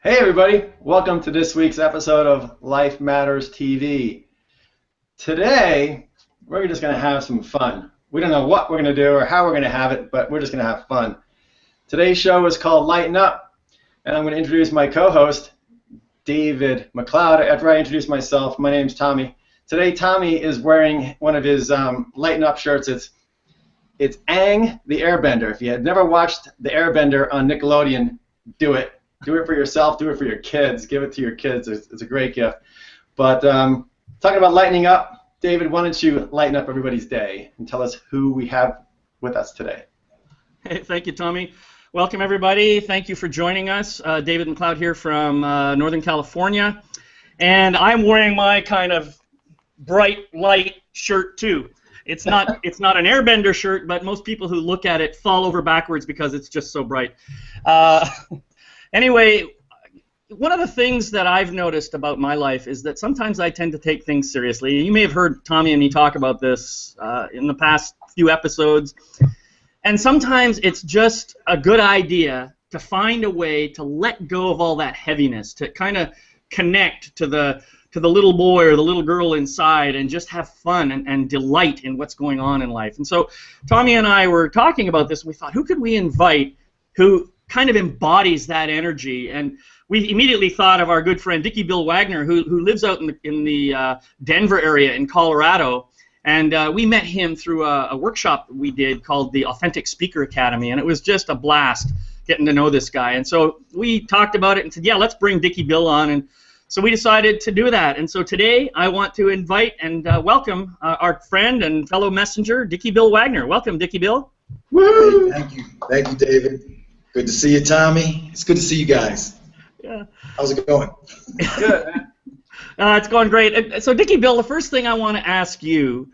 Hey everybody, welcome to this week's episode of Life Matters TV. Today, we're just going to have some fun. We don't know what we're going to do or how we're going to have it, but we're just going to have fun. Today's show is called Lighten Up, and I'm going to introduce my co-host, David McLeod. After I introduce myself, my name's Tommy. Today, Tommy is wearing one of his Lighten Up shirts. It's Aang the Airbender. If you had never watched The Airbender on Nickelodeon, do it. Do it for yourself. Do it for your kids. Give it to your kids. It's a great gift. But talking about lightening up, David, why don't you lighten up everybody's day and tell us who we have with us today? Hey, thank you, Tommy. Welcome, everybody. Thank you for joining us. David McLeod here from Northern California. And I'm wearing my kind of bright light shirt, too. It's not an Airbender shirt, but most people who look at it fall over backwards because it's just so bright. Anyway, one of the things that I've noticed about my life is that sometimes I tend to take things seriously. You may have heard Tommy and me talk about this in the past few episodes. And sometimes it's just a good idea to find a way to let go of all that heaviness, to kind of connect to the little boy or the little girl inside and just have fun and delight in what's going on in life. And so Tommy and I were talking about this, and we thought, who could we invite who kind of embodies that energy? And we immediately thought of our good friend Dickey Bill Wagner, who lives out in the Denver area in Colorado. And we met him through a workshop we did called the Authentic Speaker Academy, and it was just a blast getting to know this guy. And so we talked about it and said, yeah, let's bring Dickey Bill on. And so we decided to do that. And so today I want to invite and welcome our friend and fellow messenger, Dickey Bill Wagner. Welcome, Dickey Bill. Woo! Thank you. Thank you, David. Good to see you, Tommy. It's good to see you guys. Yeah. How's it going? Good, man. It's going great. So, Dickey Bill, the first thing I want to ask you,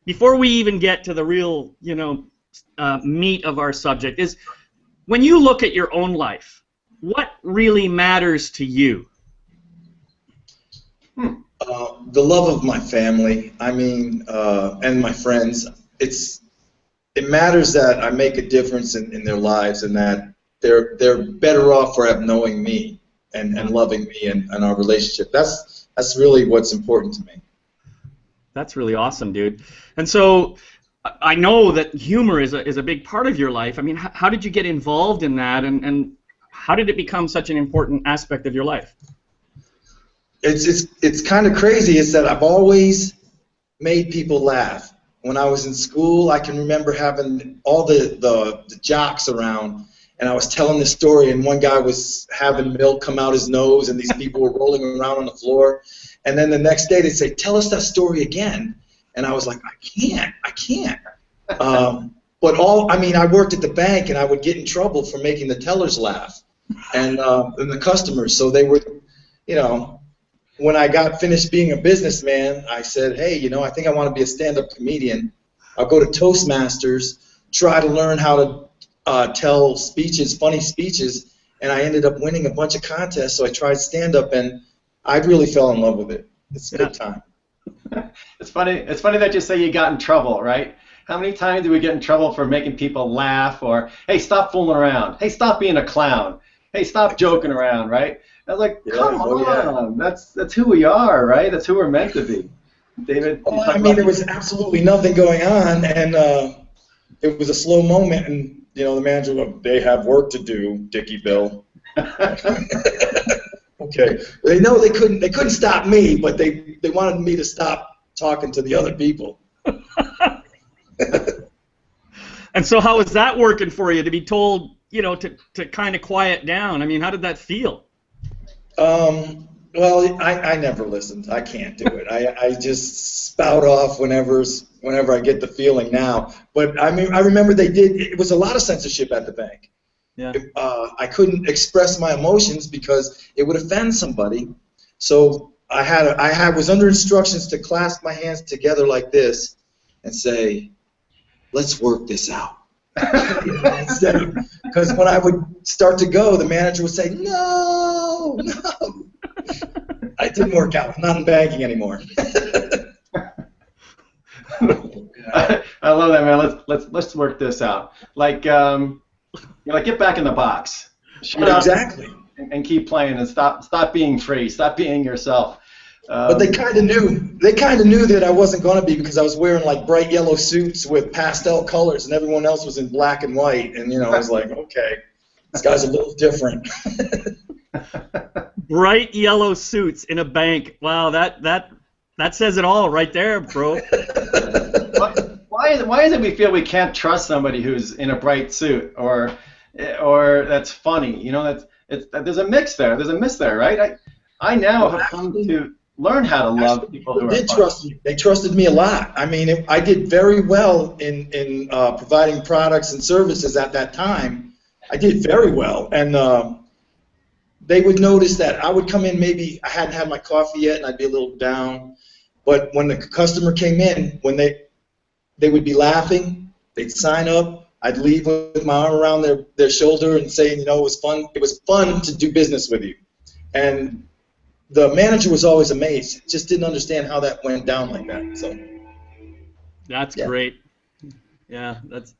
before we even get to the real, meat of our subject, is when you look at your own life, what really matters to you? The love of my family, and my friends. It matters that I make a difference in their lives, and that they're better off for knowing me and loving me and our relationship. That's really what's important to me. That's really awesome, dude. And so I know that humor is a big part of your life. I mean, how did you get involved in that, and how did it become such an important aspect of your life? It's kind of crazy. It's that I've always made people laugh. When I was in school, I can remember having all the jocks around, and I was telling this story, and one guy was having milk come out his nose, and these people were rolling around on the floor. And then the next day they'd say, tell us that story again. And I was like, I can't. But I worked at the bank, and I would get in trouble for making the tellers laugh and the customers. So they would, when I got finished being a businessman, I said, hey, I think I want to be a stand-up comedian. I'll go to Toastmasters, try to learn how to tell speeches, funny speeches, and I ended up winning a bunch of contests, so I tried stand-up, and I really fell in love with it. It's a good time. It's funny that you say you got in trouble, right? How many times do we get in trouble for making people laugh, or, hey, stop fooling around, hey, stop being a clown, hey, stop joking around, right? I was like, come on, that's who we are, right? That's who we're meant to be. David? There was absolutely nothing going on, and it was a slow moment, and the manager went, they have work to do, Dickey Bill. Okay. They know they couldn't stop me, but they wanted me to stop talking to the other people. And so how was that working for you, to be told, to kind of quiet down? I mean, how did that feel? Well, I never listened. I can't do it. I just spout off whenever I get the feeling now. But I remember it was a lot of censorship at the bank. Yeah. I couldn't express my emotions because it would offend somebody. So I was under instructions to clasp my hands together like this and say, let's work this out. Because when I would start to go, the manager would say, no. It didn't work out. I'm not in banking anymore. I love that, man. Let's work this out. Like get back in the box. Exactly. and keep playing and stop being free, stop being yourself. But they kind of knew. They kind of knew that I wasn't going to be, because I was wearing like bright yellow suits with pastel colors, and everyone else was in black and white. And I was like, okay, this guy's a little different. Bright yellow suits in a bank. Wow, that says it all right there, bro. Why is it we feel we can't trust somebody who's in a bright suit or that's funny? There's a mix there. There's a miss there, right? I now have come to learn how to love people who are trust me. They trusted me a lot. I mean, I did very well in providing products and services at that time. I did very well, and they would notice that I would come in, maybe I hadn't had my coffee yet, and I'd be a little down. But when the customer came in, when they would be laughing, they'd sign up. I'd leave with my arm around their shoulder and saying, it was fun. It was fun to do business with you. And the manager was always amazed. Just didn't understand how that went down like that. So that's great. Yeah, that's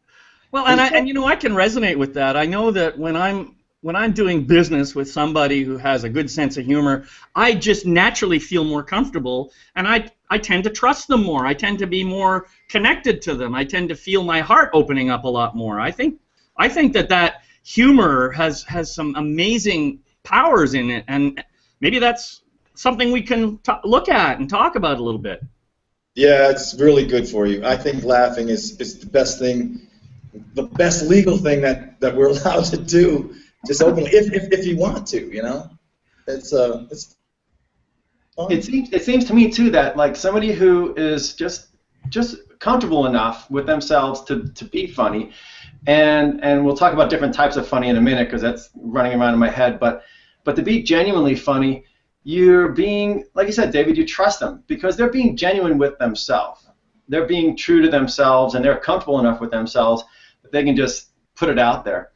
well, and I can resonate with that. I know that when I'm doing business with somebody who has a good sense of humor, I just naturally feel more comfortable, and I tend to trust them more. I tend to be more connected to them. I tend to feel my heart opening up a lot more. I think that humor has some amazing powers in it, and maybe that's something we can look at and talk about a little bit. Yeah, it's really good for you. I think laughing is the best thing, the best legal thing that we're allowed to do. Just openly, if you want to, it's fun. It seems to me too that like somebody who is just comfortable enough with themselves to be funny, and we'll talk about different types of funny in a minute because that's running around in my head, but to be genuinely funny, you're being, like you said, David, you trust them because they're being genuine with themselves. They're being true to themselves, and they're comfortable enough with themselves that they can just put it out there.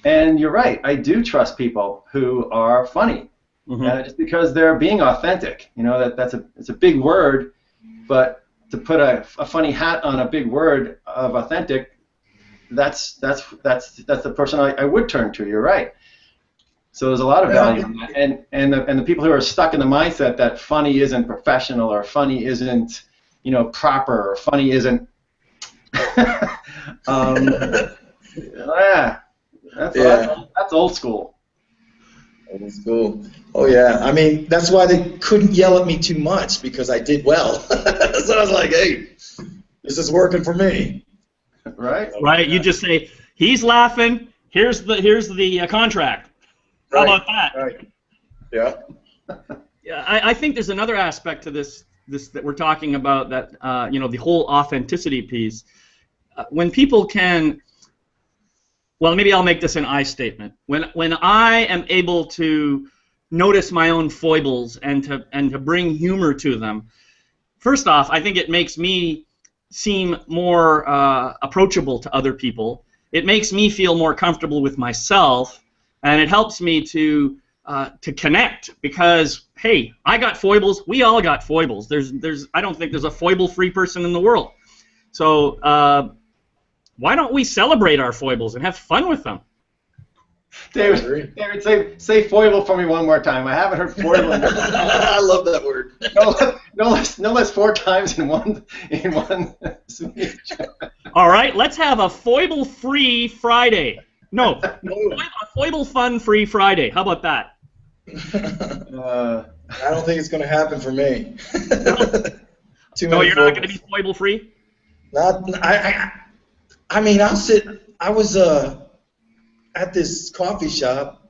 And you're right, I do trust people who are funny, just because they're being authentic. It's a big word, but to put a funny hat on a big word of authentic, that's the person I would turn to. You're right. So there's a lot of value in that, and the people who are stuck in the mindset that funny isn't professional or funny isn't proper or funny isn't that's old school. Old school. Oh yeah. I mean, that's why they couldn't yell at me too much because I did well. So I was like, hey, this is working for me. Right. Right. You just say he's laughing. Here's the contract. How about that? Right. Yeah. Yeah. I think there's another aspect to this that we're talking about, that the whole authenticity piece. When people can. Well, maybe I'll make this an I statement. When I am able to notice my own foibles and to bring humor to them, first off, I think it makes me seem more approachable to other people. It makes me feel more comfortable with myself, and it helps me to connect because, hey, I got foibles. We all got foibles. I don't think there's a foible-free person in the world. So. Why don't we celebrate our foibles and have fun with them? David, say foible for me one more time. I haven't heard foible. I love that word. No less 4 times in one speech. All right, let's have a foible-free Friday. No, a foible-fun-free Friday. How about that? I don't think it's going to happen for me. No, you're not going to be foible-free? I mean, I was at this coffee shop,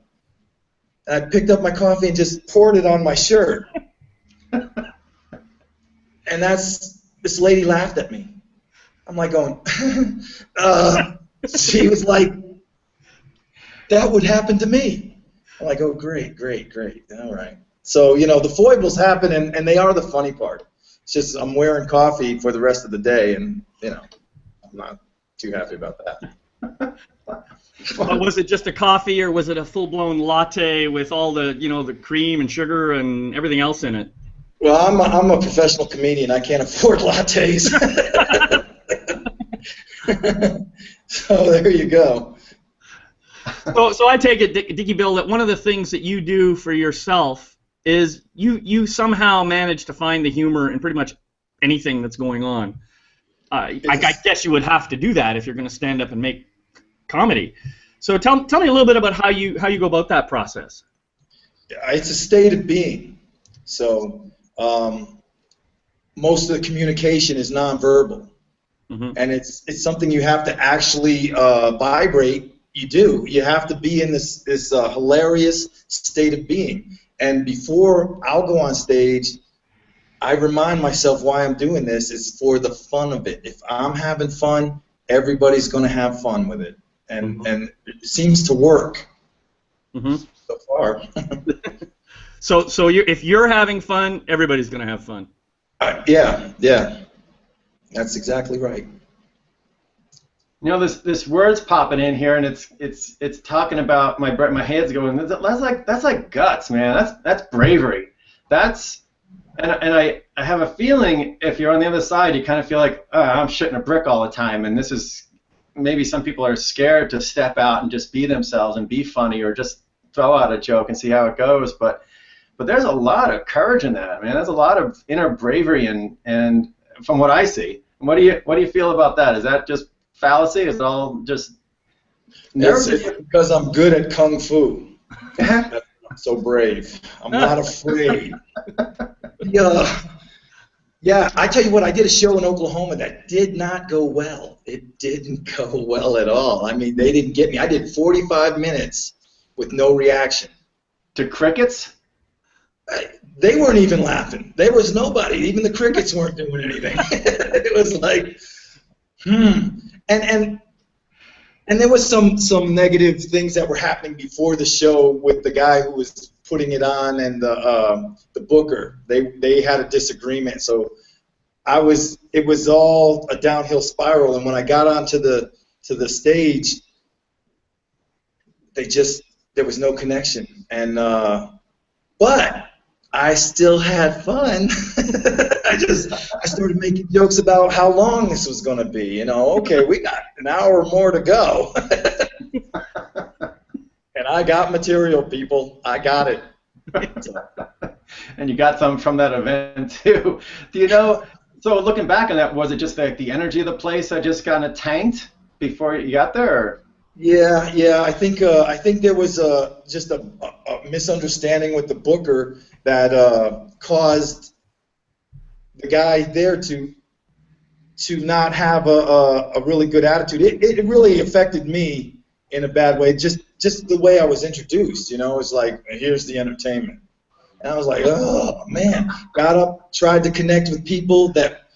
and I picked up my coffee and just poured it on my shirt. And this lady laughed at me. I'm like going, she was like, that would happen to me. I'm like, oh, great, all right. So, the foibles happen, and they are the funny part. It's just I'm wearing coffee for the rest of the day, and, I'm not too happy about that. Was it just a coffee, or was it a full-blown latte with all the, the cream and sugar and everything else in it? Well, I'm a professional comedian. I can't afford lattes. So there you go. So I take it, Dickey Bill, that one of the things that you do for yourself is you somehow manage to find the humor in pretty much anything that's going on. I guess you would have to do that if you're going to stand up and make comedy. So tell me a little bit about how you go about that process. It's a state of being. So most of the communication is nonverbal, and it's something you have to actually vibrate. You have to be in this hilarious state of being. And before I'll go on stage, I remind myself why I'm doing this is for the fun of it. If I'm having fun, everybody's going to have fun with it, and it seems to work so far. So if you're having fun, everybody's going to have fun. Yeah, that's exactly right. You know, this word's popping in here, and it's talking about my head's going. That's like guts, man. That's bravery. And I have a feeling if you're on the other side, you kind of feel like I'm shitting a brick all the time, and this is maybe some people are scared to step out and just be themselves and be funny or just throw out a joke and see how it goes, but there's a lot of courage in that, man. There's a lot of inner bravery, and from what I see, what do you feel about that? Is that just fallacy? Is it all just nerves? It's because I'm good at kung fu. I'm so brave. I'm not afraid. Yeah, I tell you what, I did a show in Oklahoma that did not go well. It didn't go well at all. I mean, they didn't get me. I did 45 minutes with no reaction. To crickets? They weren't even laughing. There was nobody. Even the crickets weren't doing anything. It was like, And there was some negative things that were happening before the show with the guy who was putting it on and the booker. They had a disagreement, so it was all a downhill spiral. And when I got onto the stage, there was no connection. And but I still had fun. I started making jokes about how long this was going to be. You know, okay, we got an hour more to go. And I got material, people. I got it. And you got some from that event too. Do you know? So looking back on that, was it just like the energy of the place that just kind of tanked before you got there? Or? Yeah. I think there was just a misunderstanding with the booker that caused the guy there to not have a really good attitude. It really affected me in a bad way. Just the way I was introduced, you know, it was like, here's the entertainment. And I was like, oh man, got up, tried to connect with people that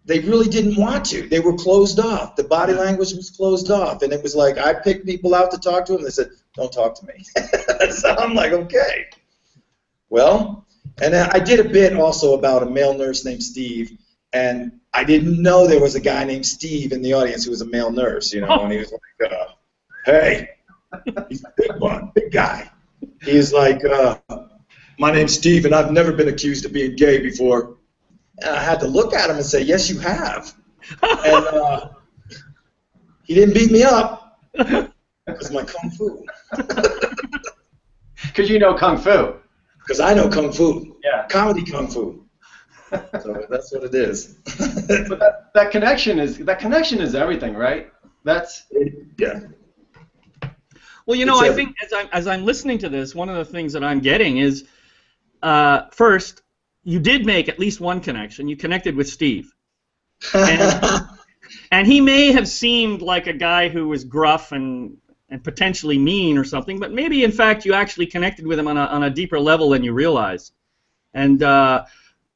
they really didn't want to. They were closed off. The body language was closed off. And it was like, I picked people out to talk to them. They said, don't talk to me. So I'm like, okay. Well, and I did a bit also about a male nurse named Steve. And I didn't know there was a guy named Steve in the audience who was a male nurse, you know. And he was like, hey, he's a big one, big guy. He's like, my name's Steve, and I've never been accused of being gay before. And I had to look at him and say, yes, you have. And he didn't beat me up because my kung fu. Because you know kung fu. Because I know kung fu. Yeah. Comedy kung fu. So that's what it is. But that connection is everything, right? Yeah. Well, you know, I think as I'm listening to this, one of the things that I'm getting is, first, you did make at least one connection. You connected with Steve. And he may have seemed like a guy who was gruff and potentially mean or something, but maybe, in fact, you actually connected with him on a deeper level than you realized. And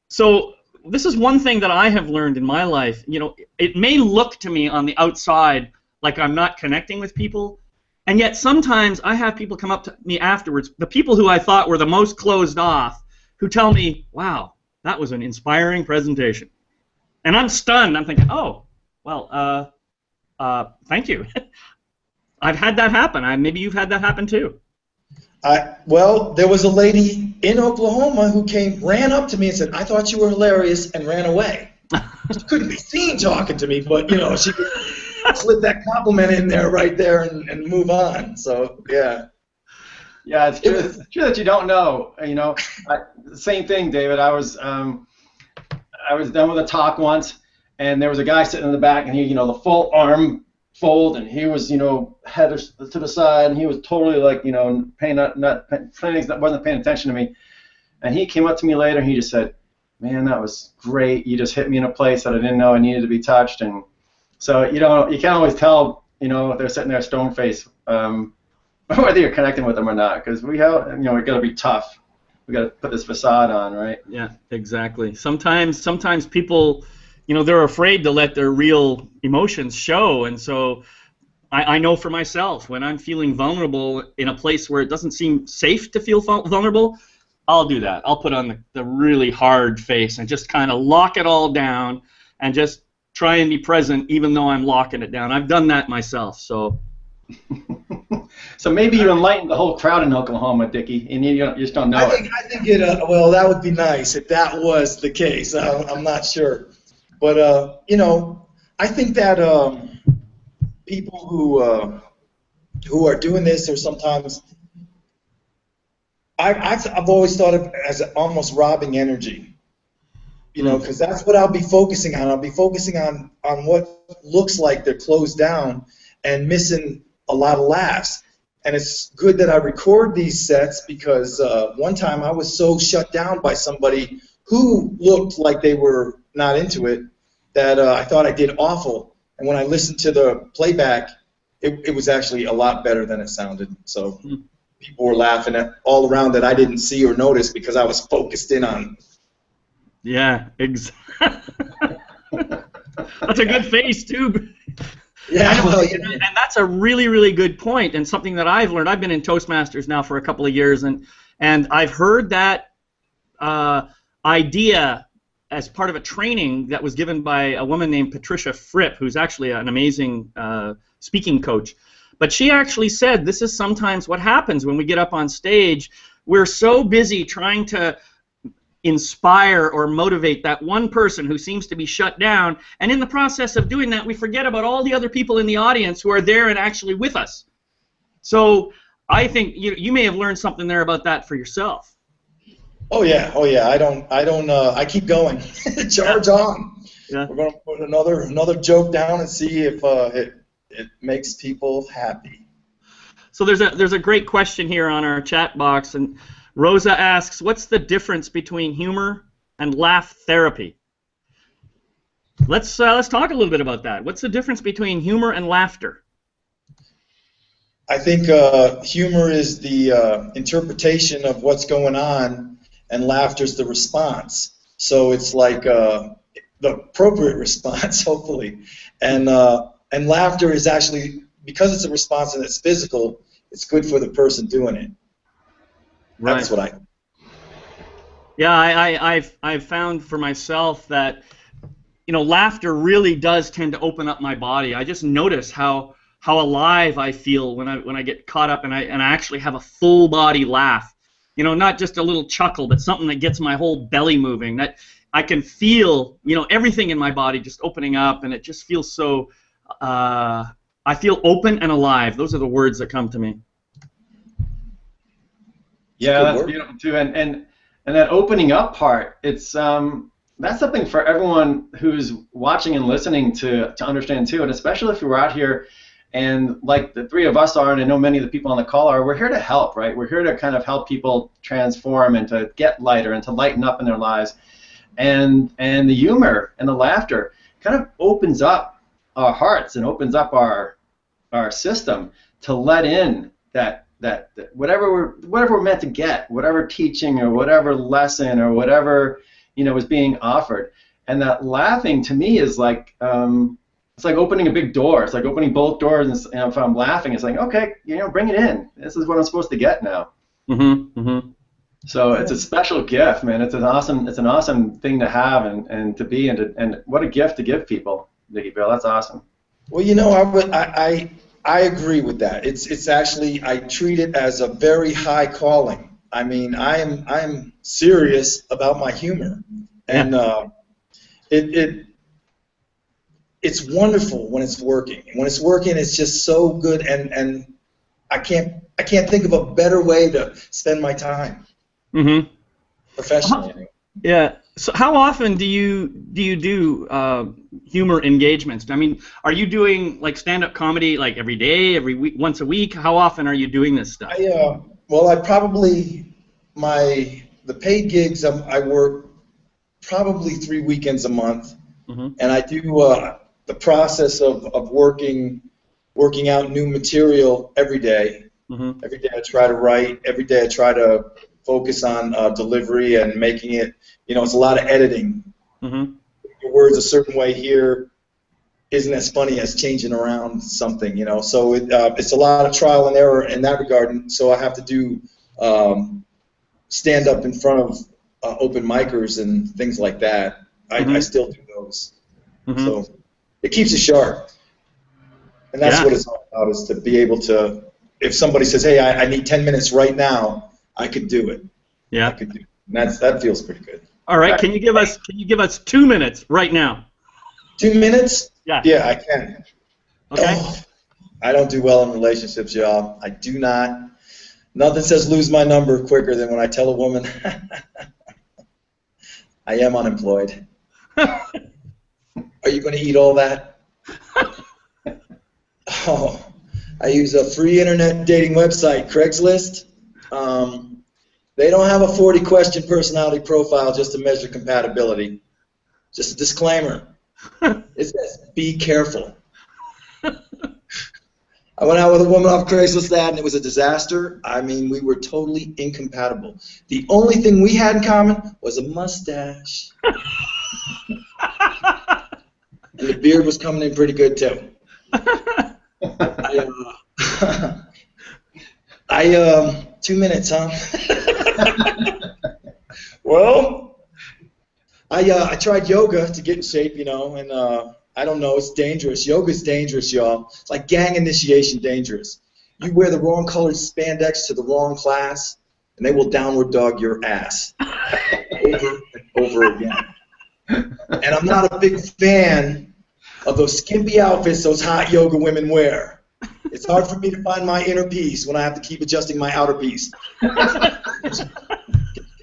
so this is one thing that I have learned in my life. You know, it may look to me on the outside like I'm not connecting with people, and yet sometimes I have people come up to me afterwards, the people who I thought were the most closed off, who tell me, wow, that was an inspiring presentation. And I'm stunned. I'm thinking, oh, well, thank you. I've had that happen. Maybe you've had that happen too. Well, there was a lady in Oklahoma who ran up to me and said, I thought you were hilarious, and ran away. She couldn't be seen talking to me, but, you know, she could slip that compliment in there right there and move on. So yeah. Yeah, it's true. It's true that you don't know. Same thing, David. I was done with a talk once, and there was a guy sitting in the back, and he, the full arm fold, and he was, head to the side, and he was totally like, wasn't paying attention to me. And he came up to me later, and he just said, "Man, that was great. You just hit me in a place that I didn't know I needed to be touched." And so you can't always tell, if they're sitting there stone faced. Whether you're connecting with them or not, because we got to be tough. We got to put this facade on, right? Yeah, exactly. Sometimes people, they're afraid to let their real emotions show, and so I know for myself, when I'm feeling vulnerable in a place where it doesn't seem safe to feel vulnerable, I'll do that. I'll put on the really hard face and just kind of lock it all down and just try and be present, even though I'm locking it down. I've done that myself, so. So maybe you enlightened the whole crowd in Oklahoma, Dickey, and you just don't know it. I think it. Well, that would be nice if that was the case. I'm not sure, but I think that people who are doing this are sometimes. I've always thought of it as almost robbing energy, because that's what I'll be focusing on. I'll be focusing on what looks like they're closed down and missing a lot of laughs. And it's good that I record these sets because one time I was so shut down by somebody who looked like they were not into it that I thought I did awful. And when I listened to the playback, it was actually a lot better than it sounded. So people were laughing all around that I didn't see or notice because I was focused in on. Yeah, exactly. That's a good face, too. Yeah, well, and that's a really, really good point, and something that I've learned. I've been in Toastmasters now for a couple of years, and I've heard that idea as part of a training that was given by a woman named Patricia Fripp, who's actually an amazing speaking coach. But she actually said this is sometimes what happens when we get up on stage. We're so busy trying to inspire or motivate that one person who seems to be shut down, and in the process of doing that we forget about all the other people in the audience who are there and actually with us. So I think you may have learned something there about that for yourself. Oh yeah. I keep going. Charge on. Yeah. We're going to put another joke down and see if it makes people happy. So there's a great question here on our chat box, and Rosa asks, what's the difference between humor and laugh therapy? Let's talk a little bit about that. What's the difference between humor and laughter? I think humor is the interpretation of what's going on, and laughter is the response. So it's like the appropriate response, hopefully. And laughter is actually, because it's a response and it's physical, it's good for the person doing it. Right. That's what I. Yeah, I've found for myself that laughter really does tend to open up my body. I just notice how alive I feel when I get caught up and I actually have a full body laugh. Not just a little chuckle, but something that gets my whole belly moving. That I can feel everything in my body just opening up, and it just feels so. I feel open and alive. Those are the words that come to me. Yeah, that's beautiful too, and that opening up part, it's that's something for everyone who's watching and listening to understand too, and especially if you're out here, and like the three of us are, and I know many of the people on the call are, we're here to help, right? We're here to kind of help people transform and to get lighter and to lighten up in their lives, and the humor and the laughter kind of opens up our hearts and opens up our system to let in that whatever we're meant to get, whatever teaching or whatever lesson or whatever is being offered, and that laughing to me is like it's like opening a big door. It's like opening both doors, and if I'm laughing, it's like, okay, bring it in. This is what I'm supposed to get now. Mm-hmm. Mm-hmm. So it's a special gift, man. It's an awesome thing to have and to be, and what a gift to give people, Dickey Bill. That's awesome. Well, I agree with that. It's actually, I treat it as a very high calling. I mean, I am serious about my humor, and it's wonderful when it's working. When it's working, it's just so good, and I can't think of a better way to spend my time professionally. Anyway. Yeah. So how often do you do humor engagements? I mean, are you doing like stand-up comedy like every day, every week, once a week? How often are you doing this stuff? Well, the paid gigs I work probably 3 weekends a month, and I do the process of working out new material every day. Every day I try to write. Every day I try to focus on delivery and making it. It's a lot of editing. Your words a certain way here isn't as funny as changing around something. So it's a lot of trial and error in that regard. And so I have to do stand up in front of open micers and things like that. I still do those. So it keeps it sharp. And that's what it's all about, is to be able to, if somebody says, hey, I need 10 minutes right now, I could do it. Yeah. I could do it. And that feels pretty good. All right, can you give us 2 minutes right now? 2 minutes? Yeah. Yeah, I can. Okay. Oh, I don't do well in relationships, y'all. I do not. Nothing says lose my number quicker than when I tell a woman I am unemployed. Are you going to eat all that? Oh, I use a free internet dating website, Craigslist. They don't have a 40-question personality profile just to measure compatibility. Just a disclaimer. It says, be careful. I went out with a woman off Craigslist and it was a disaster. I mean, we were totally incompatible. The only thing we had in common was a mustache. And the beard was coming in pretty good, too. 2 minutes, huh? Well, I tried yoga to get in shape, and I don't know, it's dangerous. Yoga's dangerous, y'all. It's like gang initiation dangerous. You wear the wrong colored spandex to the wrong class, and they will downward dog your ass over and over again. And I'm not a big fan of those skimpy outfits those hot yoga women wear. It's hard for me to find my inner peace when I have to keep adjusting my outer piece. Get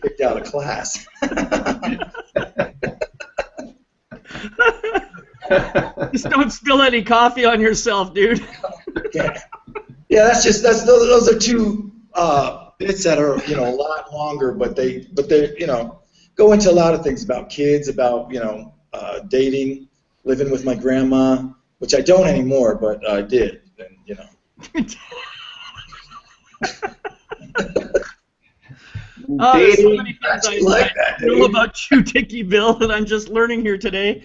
kicked out of class. Just don't spill any coffee on yourself, dude. Yeah, those are two bits that are a lot longer, but they go into a lot of things about kids, about dating, living with my grandma, which I don't anymore, but I did. And, there's so many things I like that, know about you, Dickey Bill, that I'm just learning here today.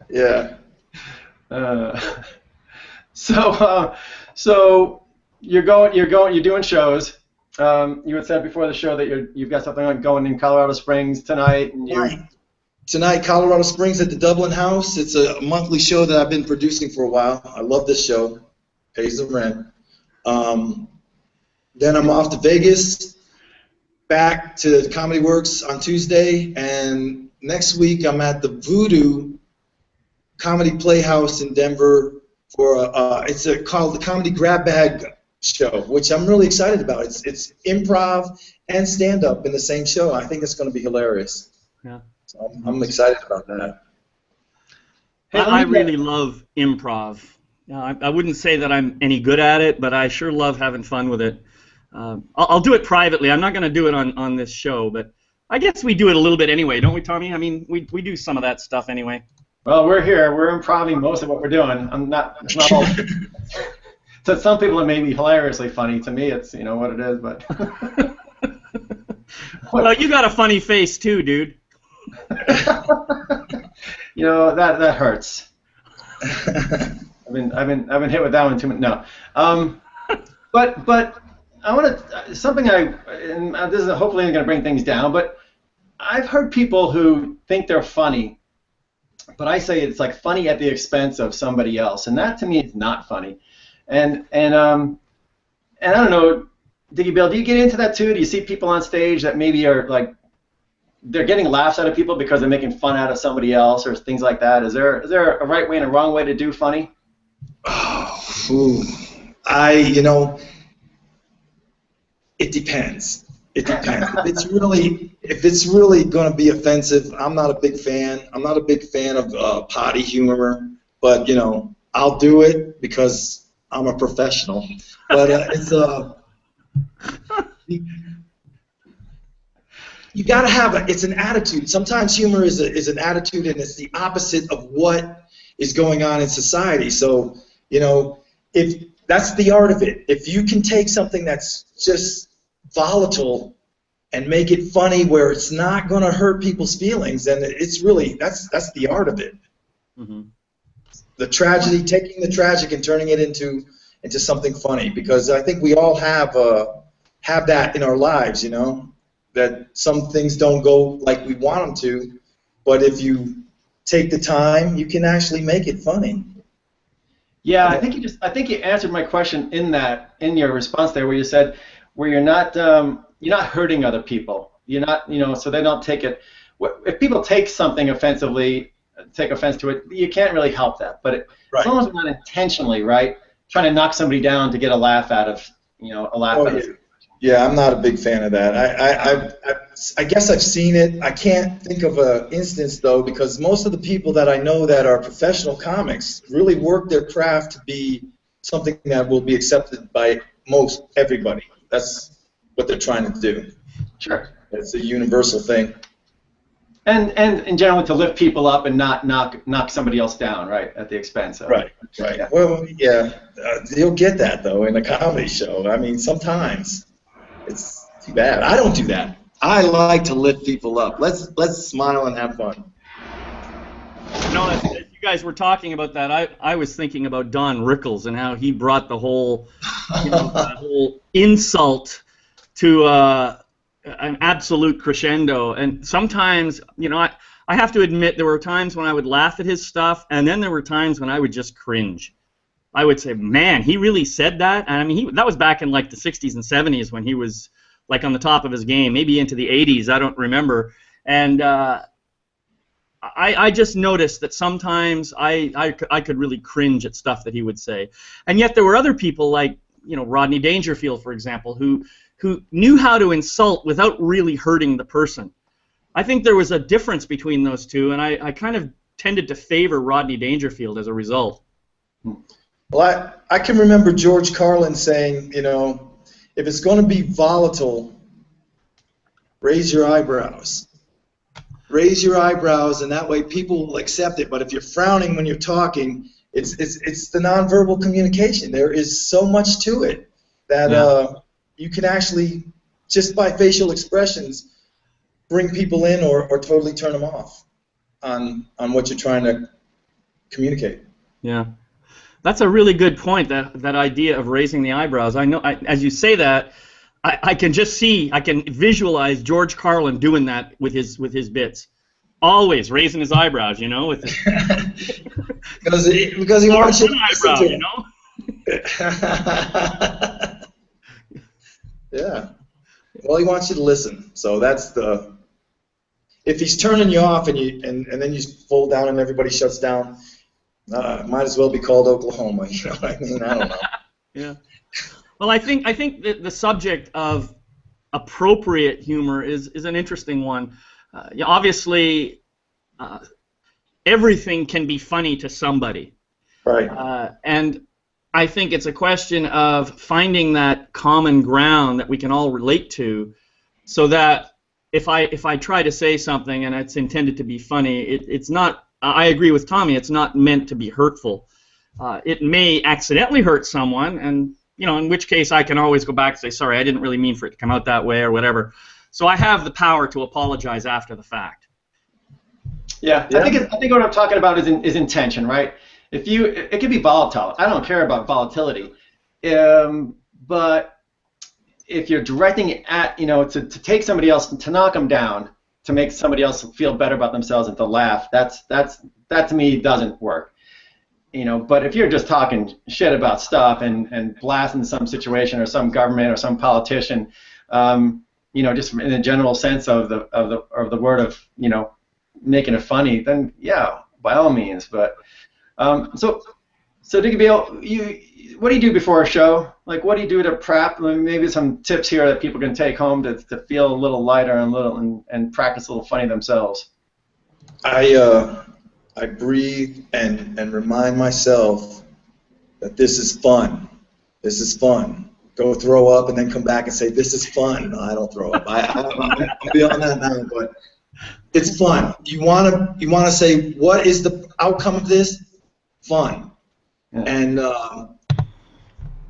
Yeah. So you're doing shows. You had said before the show that you've got something like going in Colorado Springs tonight, and Tonight, Colorado Springs at the Dublin House. It's a monthly show that I've been producing for a while. I love this show. Pays the rent. Then I'm off to Vegas, back to Comedy Works on Tuesday, and next week I'm at the Voodoo Comedy Playhouse in Denver for called the Comedy Grab Bag Show, which I'm really excited about. It's improv and stand-up in the same show. I think it's going to be hilarious. Yeah. So I'm excited about that. I really love improv. I wouldn't say that I'm any good at it, but I sure love having fun with it. I'll do it privately. I'm not going to do it on this show, but I guess we do it a little bit anyway, don't we, Tommy? I mean, we do some of that stuff anyway. Well, we're here. We're improving most of what we're doing. It's not all. To some people, it may be hilariously funny. To me, it's what it is. But well, you got a funny face too, dude. That hurts. I've been hit with that one too much. No, but I want to something and this is hopefully going to bring things down. But I've heard people who think they're funny, but I say it's like funny at the expense of somebody else, and that to me is not funny. And I don't know, Dickey Bill, do you get into that too? Do you see people on stage that maybe are like they're getting laughs out of people because they're making fun out of somebody else or things like that? Is there a right way and a wrong way to do funny? Oh, it depends. It depends. If it's really going to be offensive, I'm not a big fan. I'm not a big fan of potty humor, but I'll do it because I'm a professional. But you got to have it's an attitude. Sometimes humor is an attitude, and it's the opposite of what is going on in society. So if that's the art of it. If you can take something that's just volatile and make it funny where it's not going to hurt people's feelings, then it's really that's the art of it. Mm-hmm. The tragedy, taking the tragic and turning it into something funny, because I think we all have that in our lives, that some things don't go like we want them to, but if you take the time, you can actually make it funny. Yeah, I think you answered my question in your response there, where you said where you're not hurting other people. You're not, so they don't take it. If people take something offensively, take offense to it, you can't really help that. But as long as we're not intentionally, right, trying to knock somebody down to get a laugh out of, a laugh out of it. Yeah, I'm not a big fan of that. I guess I've seen it. I can't think of an instance, though, because most of the people that I know that are professional comics really work their craft to be something that will be accepted by most everybody. That's what they're trying to do. Sure. It's a universal thing. And in general, to lift people up and not knock somebody else down, right, at the expense of. Right. Yeah. Well, yeah, you'll get that, though, in a comedy show. I mean, sometimes. It's too bad. I don't do that. I like to lift people up. Let's smile and have fun. As you guys were talking about that, I was thinking about Don Rickles and how he brought the whole, the whole insult to an absolute crescendo. And sometimes, I have to admit there were times when I would laugh at his stuff, and then there were times when I would just cringe. I would say, man, he really said that? And I mean, that was back in like the 60s and 70s when he was like on the top of his game, maybe into the 80s, I don't remember. And I just noticed that sometimes I could really cringe at stuff that he would say. And yet there were other people like, Rodney Dangerfield, for example, who knew how to insult without really hurting the person. I think there was a difference between those two, and I kind of tended to favor Rodney Dangerfield as a result. Well, I can remember George Carlin saying, if it's going to be volatile, raise your eyebrows. Raise your eyebrows, and that way people will accept it. But if you're frowning when you're talking, it's the nonverbal communication. There is so much to it that you can actually, just by facial expressions, bring people in or totally turn them off on what you're trying to communicate. Yeah. That's a really good point, that idea of raising the eyebrows. I know, as you say that, I can just see, I can visualize George Carlin doing that with his bits. Always raising his eyebrows, with his because he wants you to eyebrow, to Yeah. Well, he wants you to listen. So that's if he's turning you off and then you fold down and everybody shuts down, might as well be called Oklahoma. You know what I mean? I don't know. Yeah. Well, I think that the subject of appropriate humor is an interesting one. Obviously, everything can be funny to somebody. Right. And I think it's a question of finding that common ground that we can all relate to, so that if I try to say something and it's intended to be funny, it's not. I agree with Tommy. It's not meant to be hurtful. It may accidentally hurt someone, and in which case I can always go back and say, sorry, I didn't really mean for it to come out that way or whatever. So I have the power to apologize after the fact. Yeah. I think what I'm talking about is intention, right? It can be volatile. I don't care about volatility, but if you're directing it at to take somebody else, to knock them down, to make somebody else feel better about themselves and to laugh, that to me doesn't work. But if you're just talking shit about stuff and blasting some situation or some government or some politician, just in a general sense of the word of, making it funny, then yeah, by all means. But so Dickey Bill, what do you do before a show? Like, what do you do to prep? Maybe some tips here that people can take home to feel a little lighter and practice a little funny themselves. I breathe and remind myself that this is fun. This is fun. Go throw up and then come back and say, this is fun. No, I don't throw up. I'm beyond that now, but it's fun. You want to say, what is the outcome of this? Fun. Yeah. And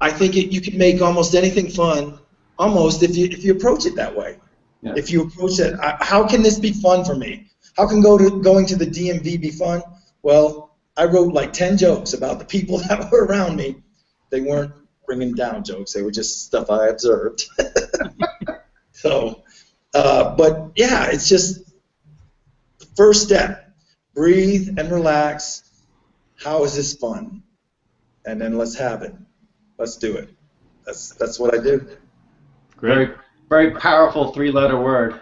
I think you can make almost anything fun, almost if you approach it that way. Yeah. If you approach it, how can this be fun for me? How can going to the DMV be fun? Well, I wrote like 10 jokes about the people that were around me. They weren't bringing down jokes. They were just stuff I observed. So, but yeah, it's just the first step. Breathe and relax. How is this fun? And then let's have it. Let's do it. That's what I do. Great. Very, very powerful 3-letter word.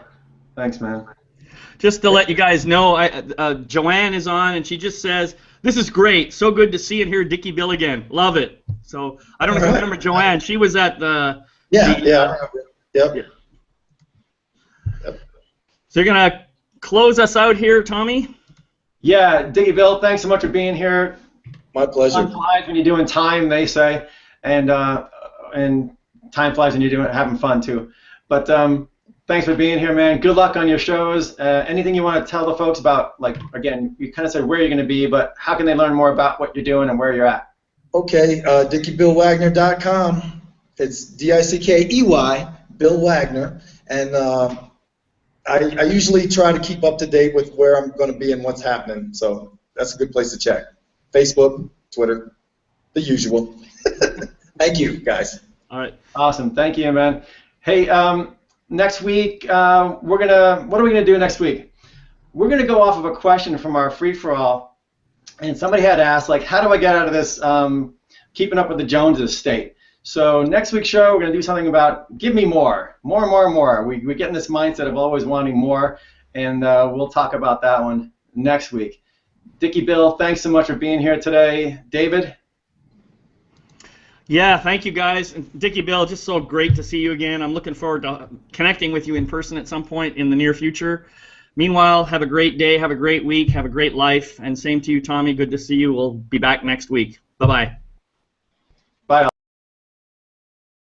Thanks, man. Just to let you guys know, Joanne is on, and she just says, "This is great. So good to see and hear Dickey Bill again. Love it." So I don't know if you remember Joanne. She was at the Yep. So you're gonna close us out here, Tommy? Yeah, Dickey Bill, thanks so much for being here. My pleasure. Time flies when you're doing time, they say, and time flies when you're having fun too. But thanks for being here, man. Good luck on your shows. Anything you want to tell the folks about, like, again, you kind of said where you're going to be, but how can they learn more about what you're doing and where you're at? Okay, DickeyBillWagner.com. It's D-I-C-K-E-Y, Bill Wagner. And I usually try to keep up to date with where I'm going to be and what's happening. So that's a good place to check. Facebook, Twitter, the usual. Thank you, guys. All right. Awesome. Thank you, man. Hey, next week, what are we gonna do next week? We're gonna go off of a question from our free-for-all, and somebody had asked, like, how do I get out of this keeping up with the Joneses state? So next week's show, we're gonna do something about give me more. We get in this mindset of always wanting more, and we'll talk about that one next week. Dickey Bill, thanks so much for being here today. David? Yeah, thank you, guys. And Dickey Bill, just so great to see you again. I'm looking forward to connecting with you in person at some point in the near future. Meanwhile, have a great day, have a great week, have a great life, and same to you, Tommy. Good to see you. We'll be back next week. Bye-bye.